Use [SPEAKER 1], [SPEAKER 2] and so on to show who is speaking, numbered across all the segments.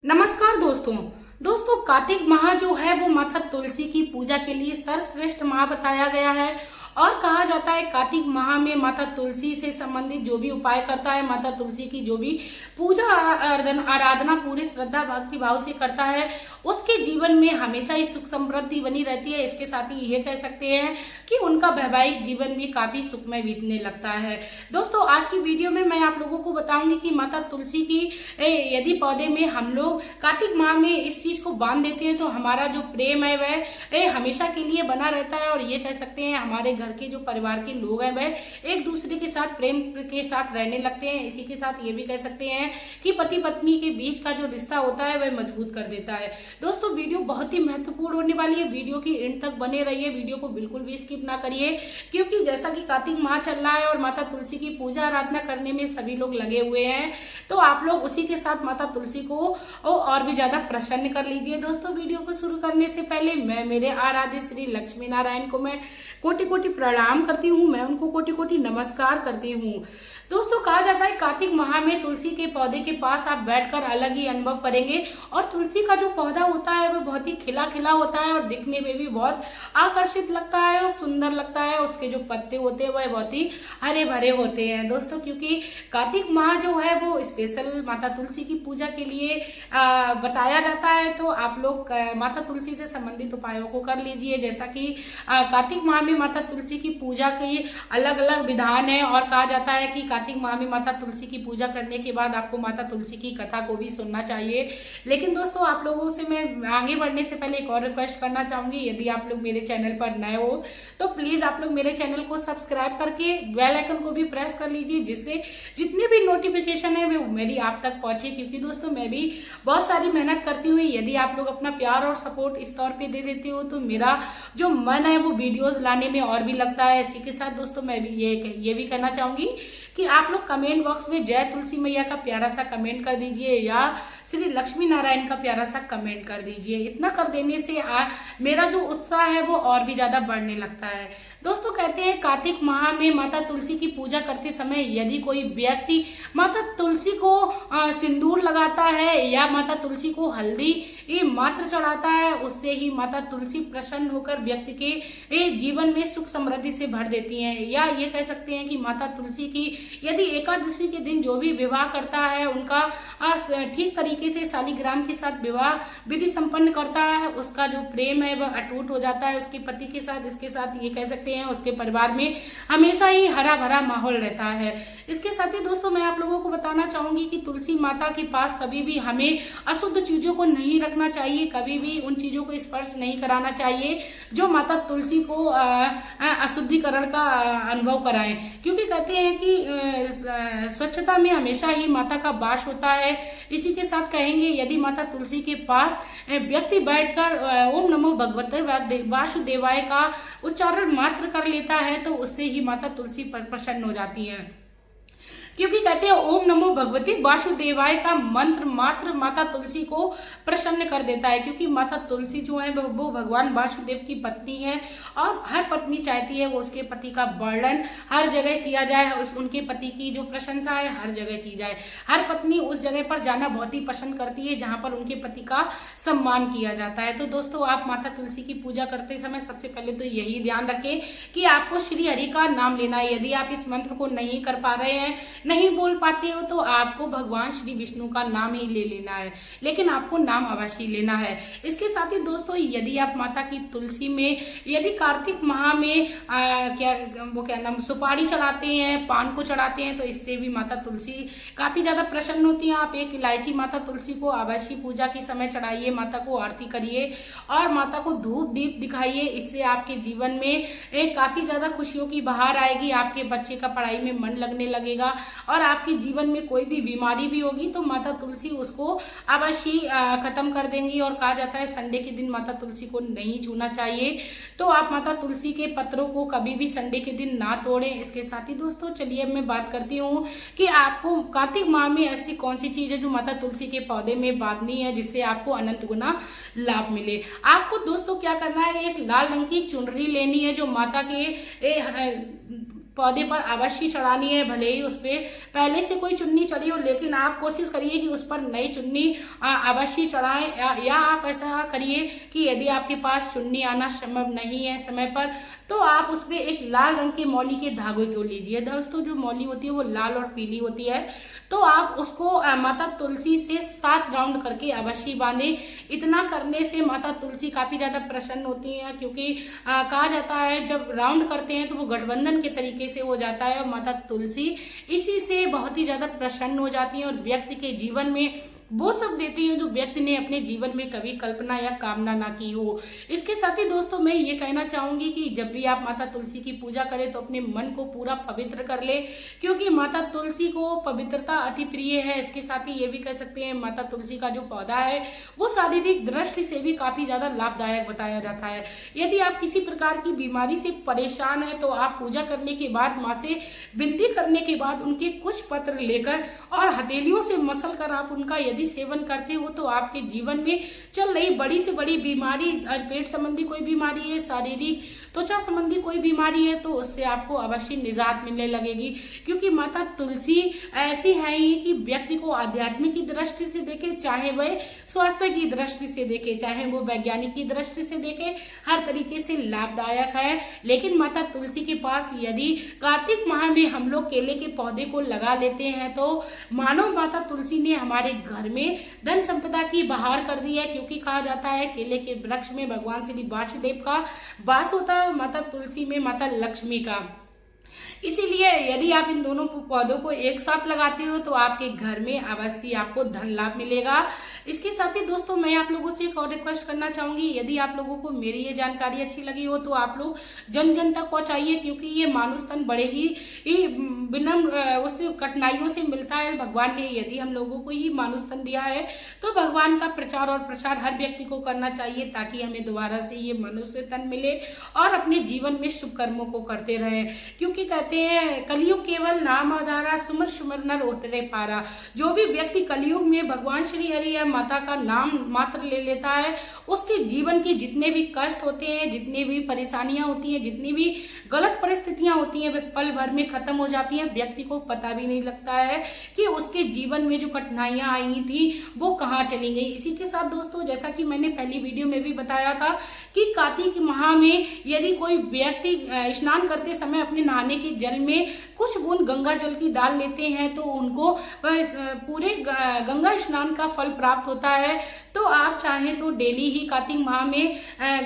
[SPEAKER 1] नमस्कार दोस्तों कार्तिक माह जो है वो माता तुलसी की पूजा के लिए सर्वश्रेष्ठ माह बताया गया है। और कहा जाता है कार्तिक माह में माता तुलसी से संबंधित जो भी उपाय करता है, माता तुलसी की जो भी पूजा आराधना पूरे श्रद्धा भक्ति भाव से करता है, उसके जीवन में हमेशा ही सुख समृद्धि बनी रहती है। इसके साथ ही ये कह सकते हैं कि उनका वैवाहिक जीवन भी काफी सुखमय बीतने लगता है। दोस्तों आज की वीडियो में मैं आप लोगों को बताऊंगी कि माता तुलसी की यदि पौधे में हम लोग कार्तिक माह में इस चीज को बांध देते हैं तो हमारा जो प्रेम है वह हमेशा के लिए बना रहता है। और ये कह सकते हैं हमारे घर के जो परिवार के लोग हैं वह एक दूसरे के साथ प्रेम के साथ रहने लगते हैं। इसी के साथ ये भी कह सकते हैं कि पति पत्नी के बीच का जो रिश्ता होता है वह मजबूत कर देता है। दोस्तों वीडियो बहुत ही महत्वपूर्ण होने वाली है, वीडियो की एंड तक बने रहिए, वीडियो को बिल्कुल भी स्किप ना करिए, क्योंकि जैसा कि कार्तिक माह चल रहा है और माता तुलसी की पूजा आराधना करने में सभी लोग लगे हुए हैं, तो आप लोग उसी के साथ माता तुलसी को और भी ज्यादा प्रसन्न कर लीजिए। दोस्तों वीडियो को शुरू करने से पहले मैं मेरे आराध्य श्री लक्ष्मी नारायण को मैं कोटि कोटि प्रणाम करती हूँ, मैं उनको कोटि कोटि नमस्कार करती हूँ। दोस्तों कहा जाता है कार्तिक माह में तुलसी के पौधे के पास आप बैठकर अलग ही अनुभव करेंगे। और तुलसी का जो पौधा होता है वो बहुत ही खिला खिला होता है और दिखने में भी बहुत आकर्षित लगता है और सुंदर लगता है। उसके जो पत्ते होते हैं वह बहुत ही हरे भरे होते हैं। दोस्तों क्योंकि कार्तिक माह जो है वो स्पेशल माता तुलसी की पूजा के लिए बताया जाता है, तो आप लोग माता तुलसी से संबंधित उपायों को कर लीजिए। जैसा कि कार्तिक माह में माता तुलसी की पूजा की अलग अलग विधान है और कहा जाता है कि कार्तिक माह में माता तुलसी की पूजा करने के बाद आपको माता तुलसी की कथा को भी सुनना चाहिए। लेकिन दोस्तों आप लोगों से मैं आगे बढ़ने से पहले एक और रिक्वेस्ट करना चाहूंगी, यदि आप लोग मेरे चैनल पर नए हो तो प्लीज आप लोग मेरे चैनल को सब्सक्राइब करके बेल आइकन को भी प्रेस कर लीजिए, जिससे जितने भी नोटिफिकेशन है वो मेरी आप तक पहुंचे। क्योंकि दोस्तों मैं भी बहुत सारी मेहनत करती हुई, यदि आप लोग अपना प्यार और सपोर्ट इस तौर पे दे देते हो तो मेरा जो मन है वो वीडियोस लाने में और भी लगता है। इसी के साथ दोस्तों मैं भी ये भी कहना चाहूंगी कि आप लोग कमेंट बॉक्स में जय तुलसी मैया का प्यारा सा कमेंट कर दीजिए या श्री लक्ष्मी नारायण का प्यारा सा कमेंट कर दीजिए। इतना कर देने से मेरा जो उत्साह है वो और भी ज्यादा बढ़ने लगता है। दोस्तों कहते हैं कार्तिक माह में माता तुलसी की पूजा करते समय यदि कोई व्यक्ति माता तुलसी को सिंदूर लगाता है या माता तुलसी को हल्दी मात्र चढ़ाता है, उससे ही माता तुलसी प्रसन्न होकर व्यक्ति के जीवन में सुख समृद्धि से भर देती हैं। या ये कह सकते हैं कि माता तुलसी की यदि एकादशी के दिन जो भी विवाह करता है उनका ठीक तरीके से शालिग्राम के साथ विवाह विधि संपन्न करता है, उसका जो प्रेम है वह अटूट हो जाता है उसके पति के साथ। इसके साथ ये कह सकते हैं उसके परिवार में हमेशा ही हरा भरा माहौल रहता है। इसके साथ ही दोस्तों मैं आप लोगों को बताना चाहूंगी कि तुलसी माता के पास कभी भी हमें अशुद्ध चीजों को नहीं रखना चाहिए, कभी भी उन चीजों को स्पर्श नहीं कराना चाहिए जो माता तुलसी को अशुद्धिकरण का अनुभव कराए। क्योंकि कहते हैं कि स्वच्छता में हमेशा ही माता का वास होता है। इसी के साथ कहेंगे यदि माता तुलसी के पास व्यक्ति बैठकर ओम नमो भगवते वासुदेवाय का उच्चारण मात्र कर लेता है तो उससे ही माता तुलसी पर प्रसन्न हो जाती है। क्योंकि कहते हैं ओम नमो भगवती वासुदेवाय का मंत्र मात्र माता तुलसी को प्रसन्न कर देता है। क्योंकि माता तुलसी जो है वो भगवान वासुदेव की पत्नी है और हर पत्नी चाहती है वो उसके पति का वर्णन हर जगह किया जाए, उनके पति की जो प्रशंसा है हर जगह की जाए। हर पत्नी उस जगह पर जाना बहुत ही पसंद करती है जहां पर उनके पति का सम्मान किया जाता है। तो दोस्तों आप माता तुलसी की पूजा करते समय सबसे पहले तो यही ध्यान रखें कि आपको श्री हरि का नाम लेना है। यदि आप इस मंत्र को नहीं कर पा रहे हैं, नहीं बोल पाते हो, तो आपको भगवान श्री विष्णु का नाम ही ले लेना है, लेकिन आपको नाम अवश्य लेना है। इसके साथ ही दोस्तों यदि आप माता की तुलसी में यदि कार्तिक माह में क्या नाम सुपारी चढ़ाते हैं, पान को चढ़ाते हैं, तो इससे भी माता तुलसी काफी ज्यादा प्रसन्न होती है। आप एक इलायची माता तुलसी को अवश्य पूजा के समय चढ़ाइए, माता को आरती करिए और माता को धूप दीप दिखाइए। इससे आपके जीवन में एक काफी ज्यादा खुशियों की बहार आएगी, आपके बच्चे का पढ़ाई में मन लगने लगेगा और आपके जीवन में कोई भी बीमारी भी होगी तो माता तुलसी उसको अवश्य खत्म कर देंगी। और कहा जाता है संडे के दिन माता तुलसी को नहीं छूना चाहिए, तो आप माता तुलसी के पत्रों को कभी भी संडे के दिन ना तोड़ें। इसके साथ ही दोस्तों चलिए मैं बात करती हूँ कि आपको कार्तिक माह में ऐसी कौन सी चीज है जो माता तुलसी के पौधे में बांधनी है जिससे आपको अनंत गुना लाभ मिले। आपको दोस्तों क्या करना है, एक लाल रंग की चुनरी लेनी है जो माता के पौधे पर अवश्य चढ़ानी है। भले ही उस पे पहले से कोई चुन्नी चढ़ी हो, लेकिन आप कोशिश करिए कि उस पर नई चुन्नी अवश्य चढ़ाएं। या आप ऐसा करिए कि यदि आपके पास चुन्नी आना संभव नहीं है समय पर, तो आप उसमें एक लाल रंग के मौली के धागे को लीजिए। दोस्तों जो मौली होती है वो लाल और पीली होती है, तो आप उसको माता तुलसी से 7 राउंड करके अवश्य बांधे। इतना करने से माता तुलसी काफी ज्यादा प्रसन्न होती है, क्योंकि कहा जाता है जब राउंड करते हैं तो वो गठबंधन के तरीके से हो जाता है, और माता तुलसी इसी से बहुत ही ज्यादा प्रसन्न हो जाती है और व्यक्ति के जीवन में वो सब देती है जो व्यक्ति ने अपने जीवन में कभी कल्पना या कामना ना की हो। इसके साथ ही दोस्तों मैं ये कहना चाहूंगी कि जब भी आप माता तुलसी की पूजा करें तो अपने मन को पूरा पवित्र कर ले, क्योंकि माता तुलसी को पवित्रता अति प्रिय है। इसके साथ ही ये भी कह सकते हैं माता तुलसी का जो पौधा है वो शारीरिक दृष्टि से भी काफी ज्यादा लाभदायक बताया जाता है। यदि आप किसी प्रकार की बीमारी से परेशान है तो आप पूजा करने के बाद माँ से विनती करने के बाद उनके कुछ पत्र लेकर और हथेलियों से मसल कर आप उनका यदि सेवन करते हो तो आपके जीवन में चल रही बड़ी से बड़ी बीमारी, पेट संबंधी कोई बीमारी है, शारीरिक त्वचा संबंधी कोई बीमारी है, तो उससे आपको अवश्य निजात मिलने लगेगी। क्योंकि माता तुलसी ऐसी है ही कि व्यक्ति को आध्यात्मिक की दृष्टि से देखे, चाहे वह स्वास्थ्य की दृष्टि से देखे, चाहे वो वैज्ञानिक की दृष्टि से देखे, हर तरीके से लाभदायक है। लेकिन माता तुलसी के पास यदि कार्तिक माह में हम लोग केले के पौधे को लगा लेते हैं तो मानो माता तुलसी ने हमारे घर में धन संपदा की बहार कर दी है। क्योंकि कहा जाता है केले के वृक्ष में भगवान श्री वासुदेव का वास होता है, माता तुलसी में माता लक्ष्मी का। इसीलिए यदि आप इन दोनों पौधों को एक साथ लगाते हो तो आपके घर में अवश्य आपको धन लाभ मिलेगा। इसके साथ ही दोस्तों मैं आप लोगों से एक और रिक्वेस्ट करना चाहूंगी, यदि आप लोगों को मेरी ये जानकारी अच्छी लगी हो तो आप लोग जन जन तक पहुंचाइए, क्योंकि ये मानुष तन बड़े ही विनम्र उससे कठिनाइयों से मिलता है। भगवान ने यदि हम लोगों को ही मानुष तन दिया है तो भगवान का प्रचार और प्रसार हर व्यक्ति को करना चाहिए, ताकि हमें दोबारा से ये मनुष्य तन मिले और अपने जीवन में शुभ कर्मों को करते रहे। क्योंकि कहते हैं कलयुग केवल नाम आधारा, सुमर सुमर नर उतरे पारा। जो भी व्यक्ति कलयुग में भगवान श्री हरि या माता का नाम मात्र ले लेता है, उसके जीवन के जितने भी कष्ट होते हैं, जितनी भी परेशानियां होती हैं, जितनी भी गलत परिस्थितियां होती हैं, वे पल भर में खत्म हो जाती हैं। व्यक्ति को पता भी नहीं लगता है कि उसके जीवन में जो कठिनाइयां आई थी वो कहाँ चली गई। इसी के साथ दोस्तों जैसा कि मैंने पहली वीडियो में भी बताया था कि कार्तिक माह में यदि कोई व्यक्ति स्नान करते समय अपने नहाने के जल में कुछ बूंद गंगा जल की डाल लेते हैं तो उनको पूरे गंगा स्नान का फल प्राप्त होता है। तो आप चाहें तो डेली ही कार्तिक माह में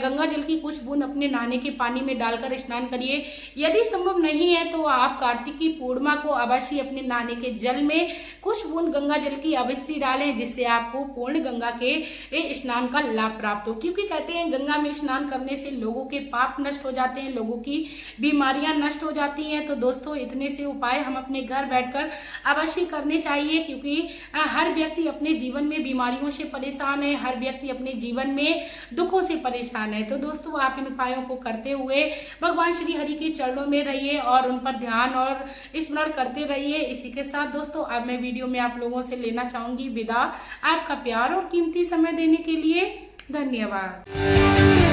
[SPEAKER 1] गंगा जल की कुछ बूंद अपने नहाने के पानी में डालकर स्नान करिए। यदि संभव नहीं है तो आप कार्तिक की पूर्णिमा को अवश्य अपने नहाने के जल में कुछ बूंद गंगा जल की अवश्य डालें, जिससे आपको पूर्ण गंगा के स्नान का लाभ प्राप्त हो। क्योंकि कहते हैं गंगा में स्नान करने से लोगों के पाप नष्ट हो जाते हैं, लोगों की बीमारियां नष्ट हो जाती हैं। तो दोस्तों इतने से उपाय हम अपने घर बैठकर अवश्य करने चाहिए, क्योंकि हर व्यक्ति अपने जीवन में बीमारियों से परेशान है, हर व्यक्ति अपने जीवन में दुखों से परेशान है। तो दोस्तों आप इन उपायों को करते हुए भगवान श्री हरि के चरणों में रहिए और उन पर ध्यान और स्मरण करते रहिए। इसी के साथ दोस्तों अब मैं वीडियो में आप लोगों से लेना चाहूंगी विदा। आपका प्यार और कीमती समय देने के लिए धन्यवाद।